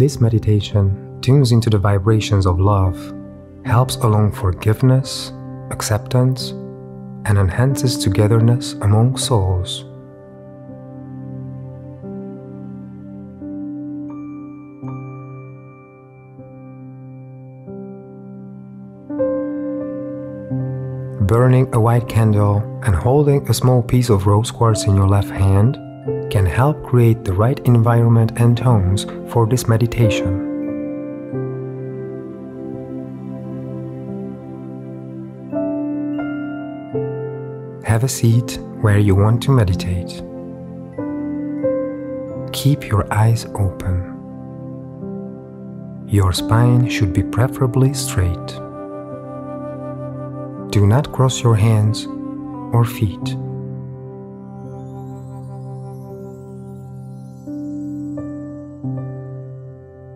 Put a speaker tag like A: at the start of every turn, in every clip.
A: This meditation tunes into the vibrations of love, helps along forgiveness, acceptance, and enhances togetherness among souls. Burning a white candle and holding a small piece of rose quartz in your left hand can help create the right environment and tones for this meditation. Have a seat where you want to meditate. Keep your eyes open. Your spine should be preferably straight. Do not cross your hands or feet.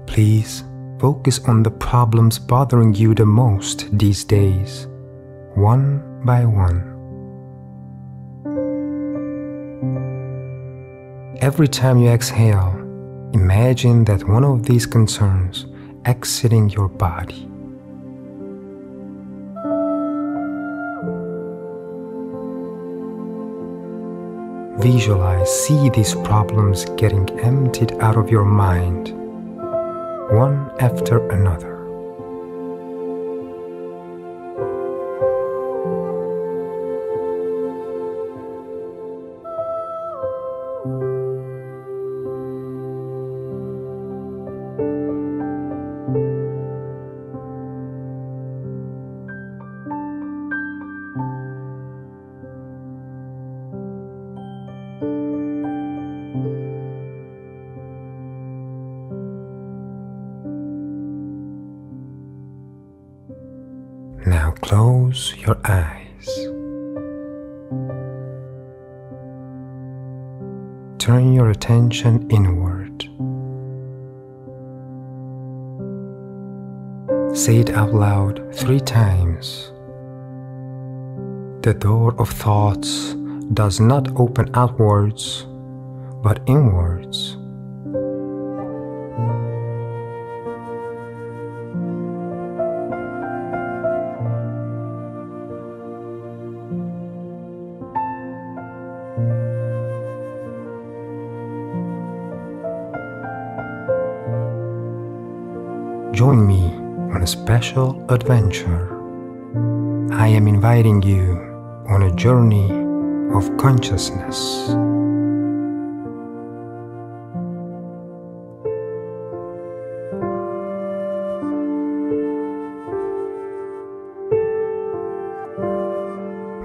A: Please focus on the problems bothering you the most these days, one by one. Every time you exhale, imagine that one of these concerns exiting your body. Visualize, see these problems getting emptied out of your mind, one after another. Now close your eyes. Turn your attention inward. Say it out loud 3 times. The door of thoughts does not open outwards, but inwards. Join me on a special adventure. I am inviting you on a journey of consciousness.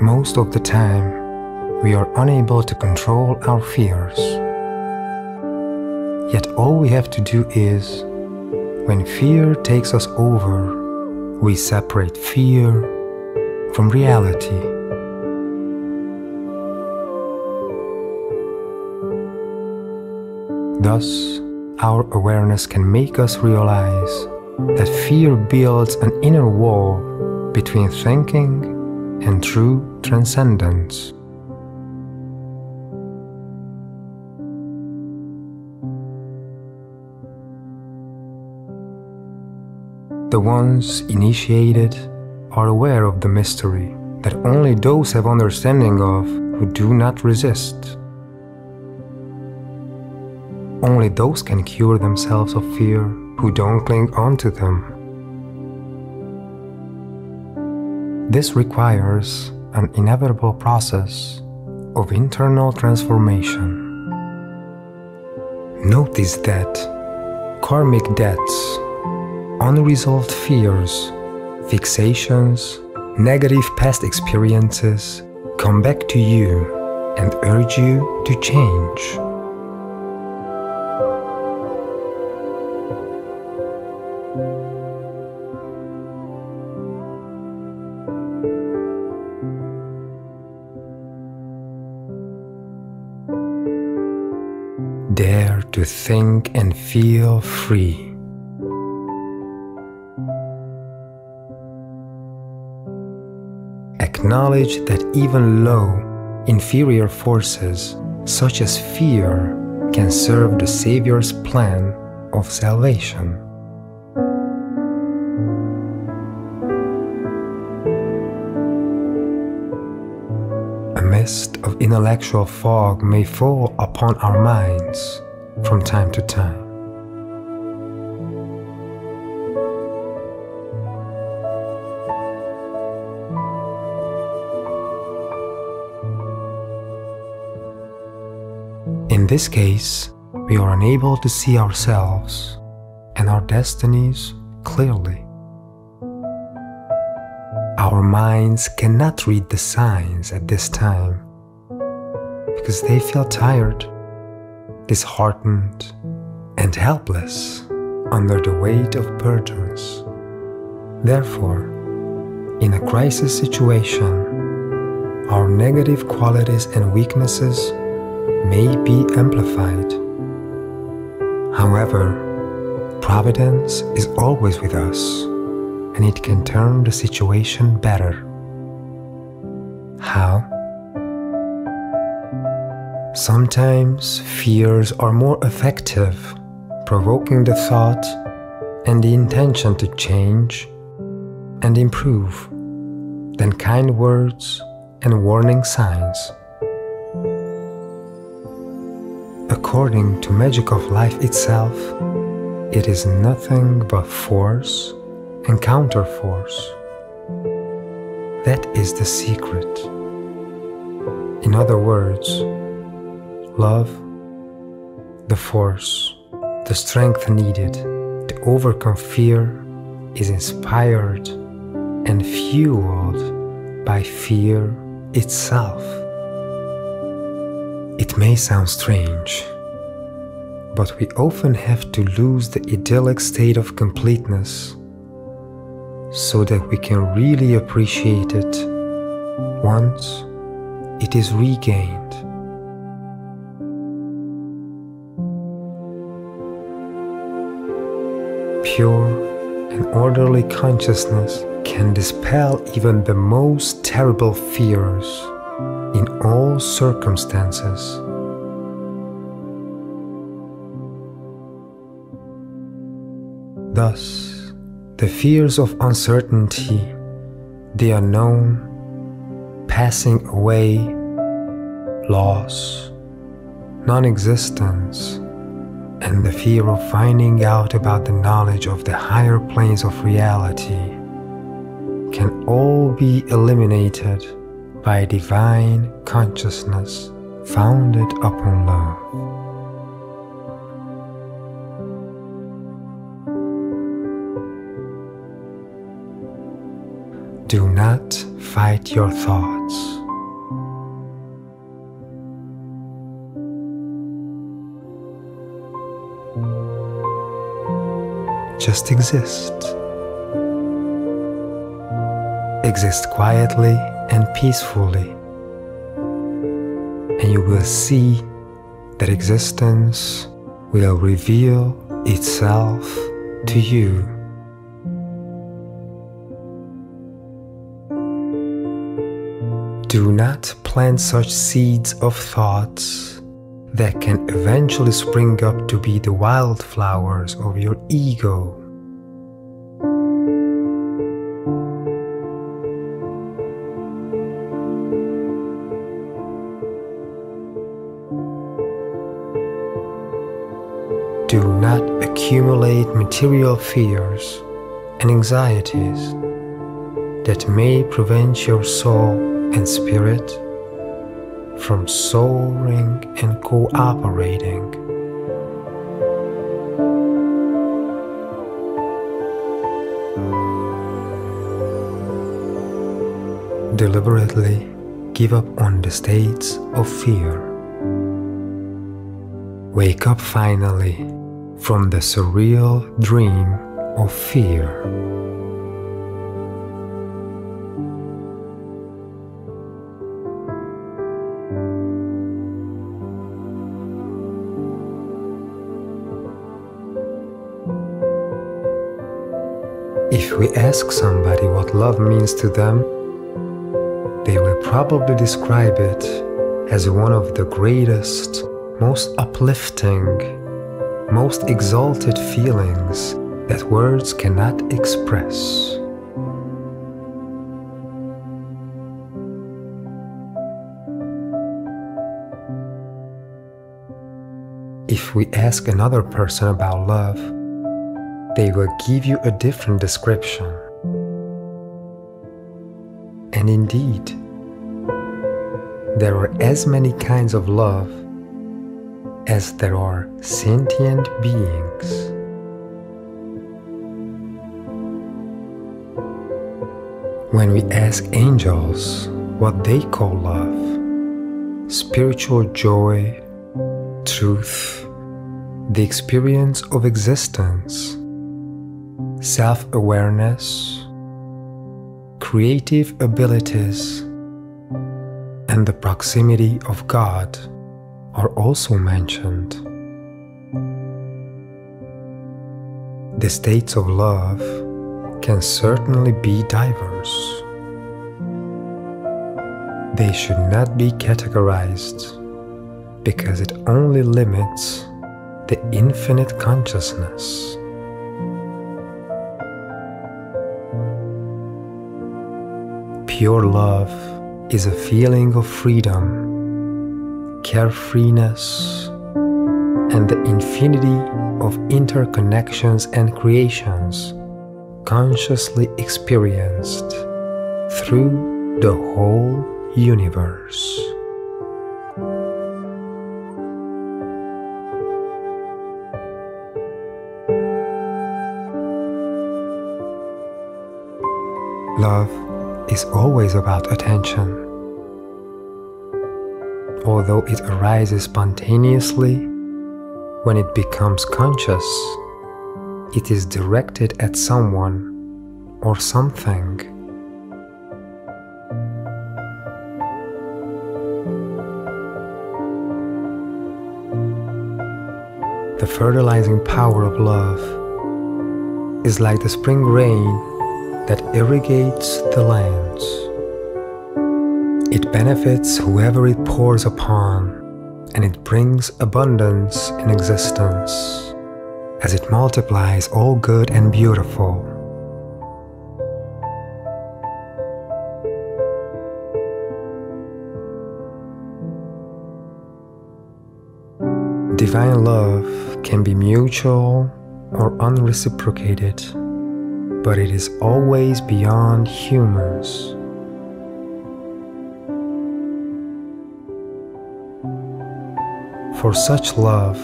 A: Most of the time, we are unable to control our fears. Yet all we have to do is, when fear takes us over, we separate fear from reality. Thus, our awareness can make us realize that fear builds an inner wall between thinking and true transcendence. The ones initiated are aware of the mystery that only those have understanding of who do not resist. Only those can cure themselves of fear who don't cling on to them. This requires an inevitable process of internal transformation. Notice that karmic debts, unresolved fears, fixations, negative past experiences come back to you and urge you to change. Dare to think and feel free. Acknowledge that even low, inferior forces, such as fear, can serve the Savior's plan of salvation. A mist of intellectual fog may fall upon our minds from time to time. In this case, we are unable to see ourselves and our destinies clearly. Our minds cannot read the signs at this time because they feel tired, disheartened, and helpless under the weight of burdens. Therefore, in a crisis situation, our negative qualities and weaknesses may be amplified. However, Providence is always with us, and it can turn the situation better. How? Sometimes fears are more effective, provoking the thought and the intention to change and improve than kind words and warning signs. According to magic of life itself, it is nothing but force and counterforce. That is the secret. In other words, love, the force, the strength needed to overcome fear, is inspired and fueled by fear itself. It may sound strange, but we often have to lose the idyllic state of completeness so that we can really appreciate it once it is regained. Pure and orderly consciousness can dispel even the most terrible fears in all circumstances. Thus, the fears of uncertainty, the unknown, passing away, loss, non-existence, and the fear of finding out about the knowledge of the higher planes of reality can all be eliminated by divine consciousness founded upon love. Do not fight your thoughts. Just exist. Exist quietly and peacefully, and you will see that existence will reveal itself to you. Do not plant such seeds of thoughts that can eventually spring up to be the wildflowers of your ego. Do not accumulate material fears and anxieties that may prevent your soul and spirit from soaring and cooperating. Deliberately give up on the states of fear. Wake up finally from the surreal dream of fear. If we ask somebody what love means to them, they will probably describe it as one of the greatest, most uplifting, most exalted feelings that words cannot express. If we ask another person about love, they will give you a different description. And indeed, there are as many kinds of love as there are sentient beings. When we ask angels what they call love, spiritual joy, truth, the experience of existence, self-awareness, creative abilities, and the proximity of God are also mentioned. The states of love can certainly be diverse. They should not be categorized because it only limits the infinite consciousness. Pure love is a feeling of freedom, carefreeness, and the infinity of interconnections and creations consciously experienced through the whole universe. Love is always about attention. Although it arises spontaneously, when it becomes conscious, it is directed at someone or something. The fertilizing power of love is like the spring rain that irrigates the lands. It benefits whoever it pours upon, and it brings abundance in existence, as it multiplies all good and beautiful. Divine love can be mutual or unreciprocated, but it is always beyond humans. For such love,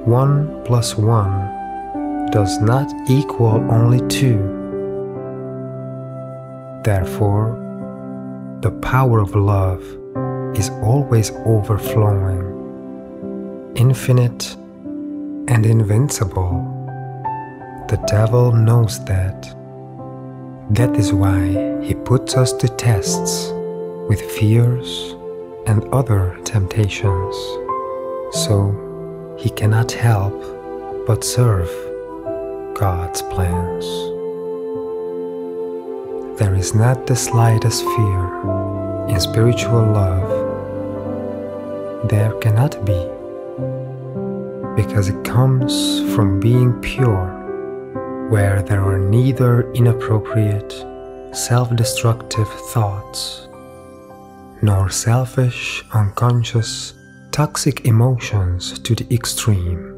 A: 1 + 1 does not equal only 2. Therefore, the power of love is always overflowing, infinite and invincible. The devil knows that. That is why he puts us to tests with fears and other temptations, so he cannot help but serve God's plans. There is not the slightest fear in spiritual love. There cannot be, because it comes from being pure, where there are neither inappropriate, self-destructive thoughts, nor selfish, unconscious, toxic emotions to the extreme.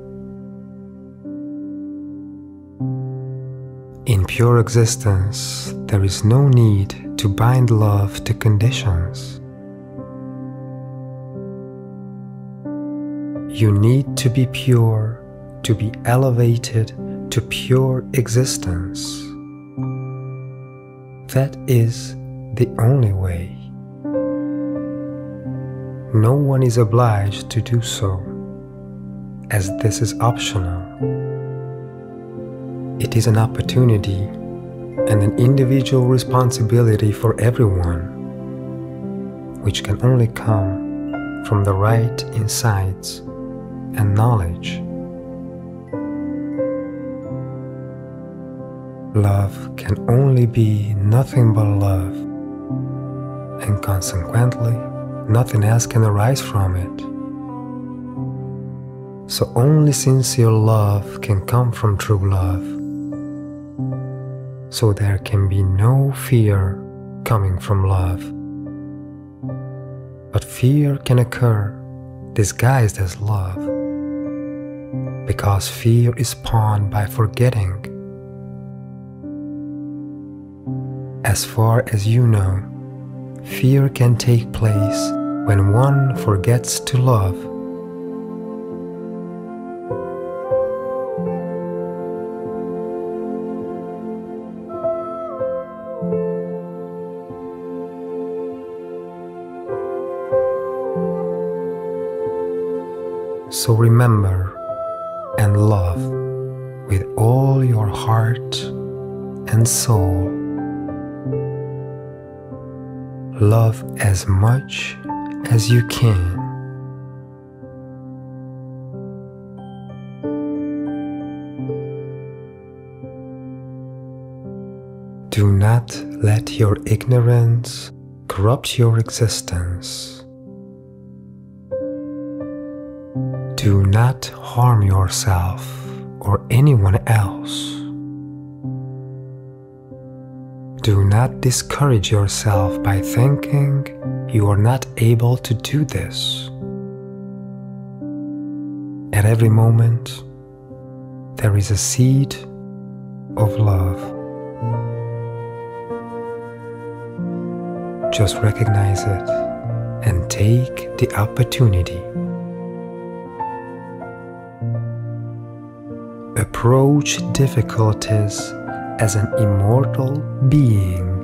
A: In pure existence, there is no need to bind love to conditions. You need to be pure to be elevated to pure existence. That is the only way. No one is obliged to do so, as this is optional. It is an opportunity and an individual responsibility for everyone, which can only come from the right insights and knowledge. Love can only be nothing but love, and consequently, nothing else can arise from it. So only sincere love can come from true love. So there can be no fear coming from love. But fear can occur disguised as love, because fear is spawned by forgetting. As far as you know, fear can take place when one forgets to love. So remember and love with all your heart and soul. Love as much as you can. Do not let your ignorance corrupt your existence. Do not harm yourself or anyone else. Do not discourage yourself by thinking you are not able to do this. At every moment, there is a seed of love. Just recognize it and take the opportunity. Approach difficulties as an immortal being.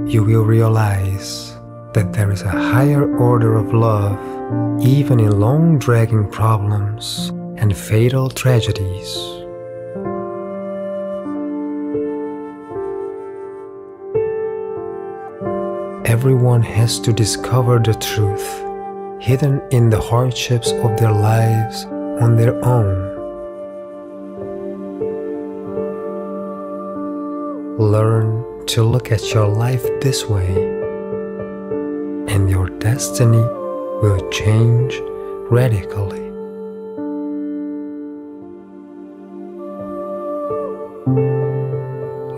A: You will realize that there is a higher order of love even in long-dragging problems and fatal tragedies. Everyone has to discover the truth hidden in the hardships of their lives on their own. Learn to look at your life this way, and your destiny will change radically.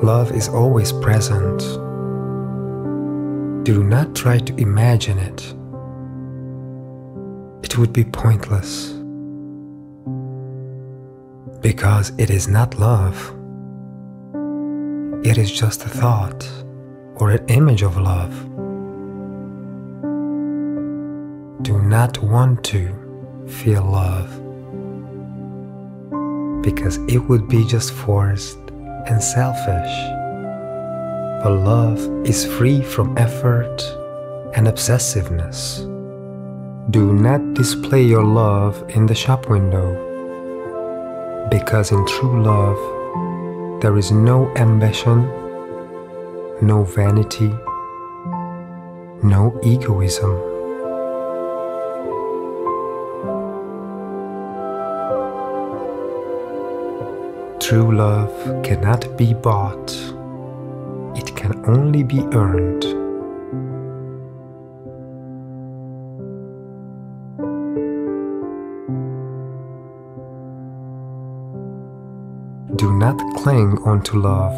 A: Love is always present. Do not try to imagine it. It would be pointless, because it is not love. It is just a thought or an image of love. Do not want to feel love, because it would be just forced and selfish. But love is free from effort and obsessiveness. Do not display your love in the shop window, because in true love there is no ambition, no vanity, no egoism. True love cannot be bought. It can only be earned. Do not cling onto love,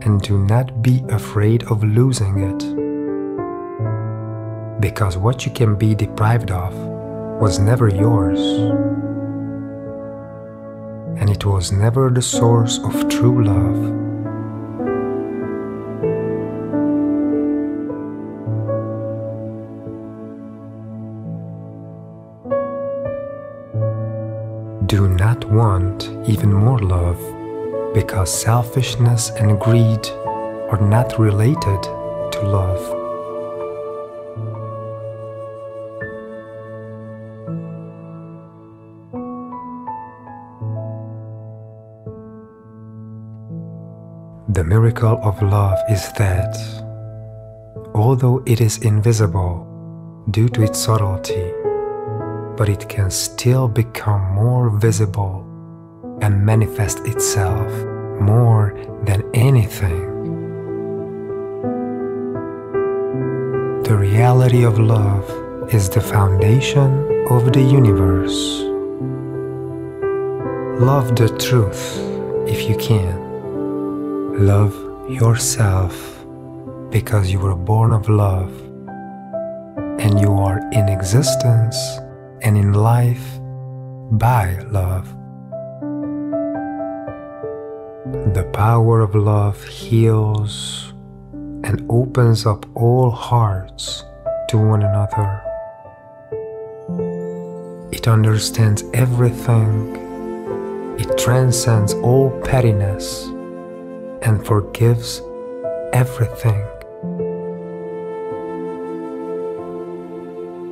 A: and do not be afraid of losing it, because what you can be deprived of was never yours, and it was never the source of true love. Do not want even more love, because selfishness and greed are not related to love. The miracle of love is that, although it is invisible due to its subtlety, but it can still become more visible and manifest itself more than anything. The reality of love is the foundation of the universe. Love the truth if you can. Love yourself because you were born of love, and you are in existence and in life by love. The power of love heals and opens up all hearts to one another. It understands everything. It transcends all pettiness and forgives everything.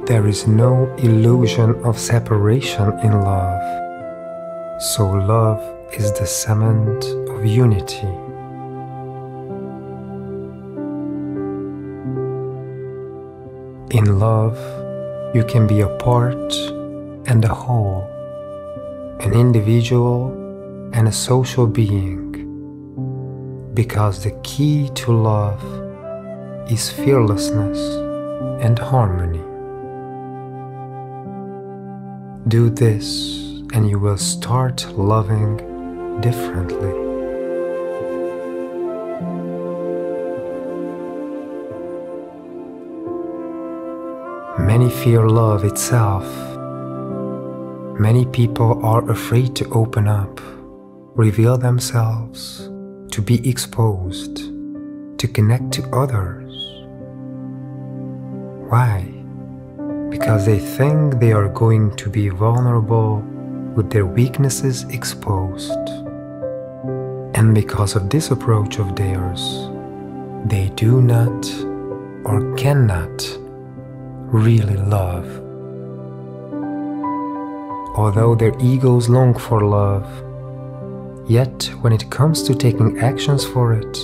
A: There is no illusion of separation in love, so love is the cement of unity. In love, you can be a part and a whole, an individual and a social being, because the key to love is fearlessness and harmony. Do this and you will start loving differently. Many fear love itself. Many people are afraid to open up, reveal themselves, to be exposed, to connect to others. Why? Because they think they are going to be vulnerable with their weaknesses exposed. And because of this approach of theirs, they do not or cannot really love. Although their egos long for love, yet when it comes to taking actions for it,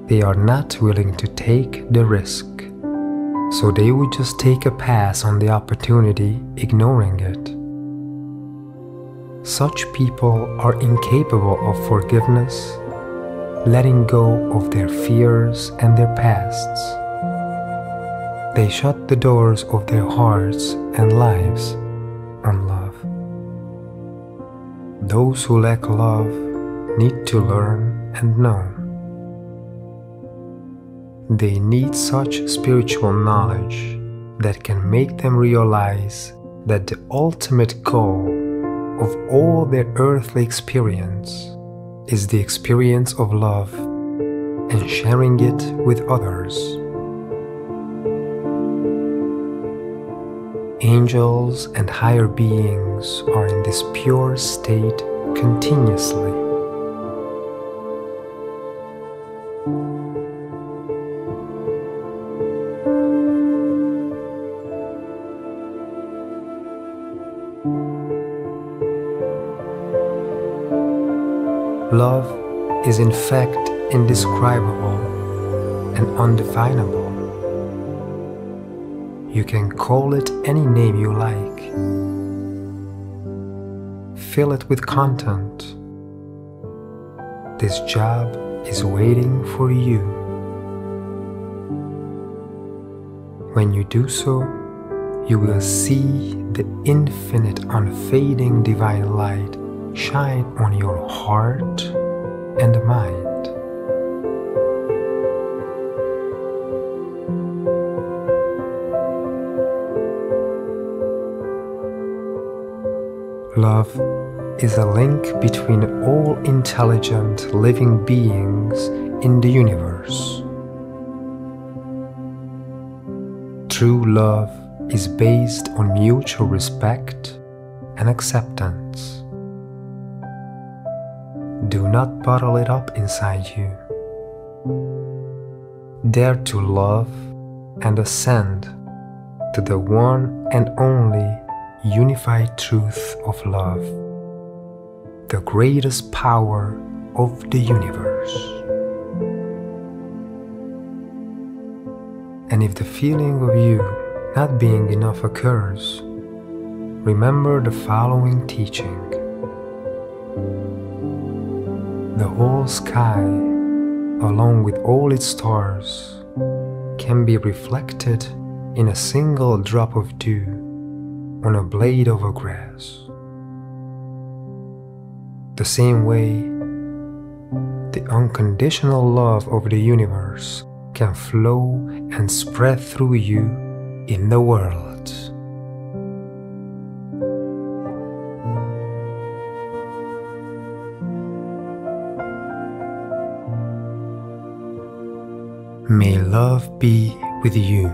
A: they are not willing to take the risk. So they would just take a pass on the opportunity, ignoring it. Such people are incapable of forgiveness, letting go of their fears and their pasts. They shut the doors of their hearts and lives on love. Those who lack love need to learn and know. They need such spiritual knowledge that can make them realize that the ultimate goal of all their earthly experience is the experience of love and sharing it with others. Angels and higher beings are in this pure state continuously. Love is in fact indescribable and undefinable. You can call it any name you like. Fill it with content. This job is waiting for you. When you do so, you will see the infinite, unfading divine light shine on your heart and mind. Love is a link between all intelligent living beings in the universe. True love is based on mutual respect and acceptance. Do not bottle it up inside you. Dare to love and ascend to the one and only unified truth of love, the greatest power of the universe. And if the feeling of you not being enough occurs, remember the following teaching. The whole sky, along with all its stars, can be reflected in a single drop of dew on a blade of grass. The same way, the unconditional love of the universe can flow and spread through you in the world. May love be with you.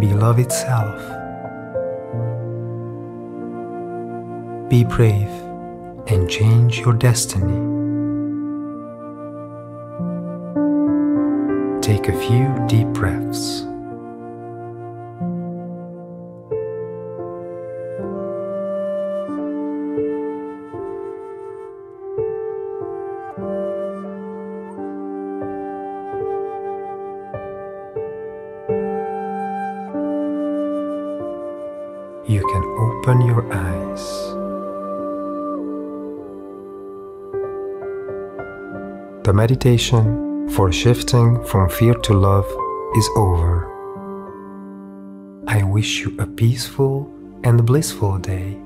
A: Be love itself. Be brave and change your destiny. Take a few deep breaths. You can open your eyes. The meditation for shifting from fear to love is over. I wish you a peaceful and blissful day.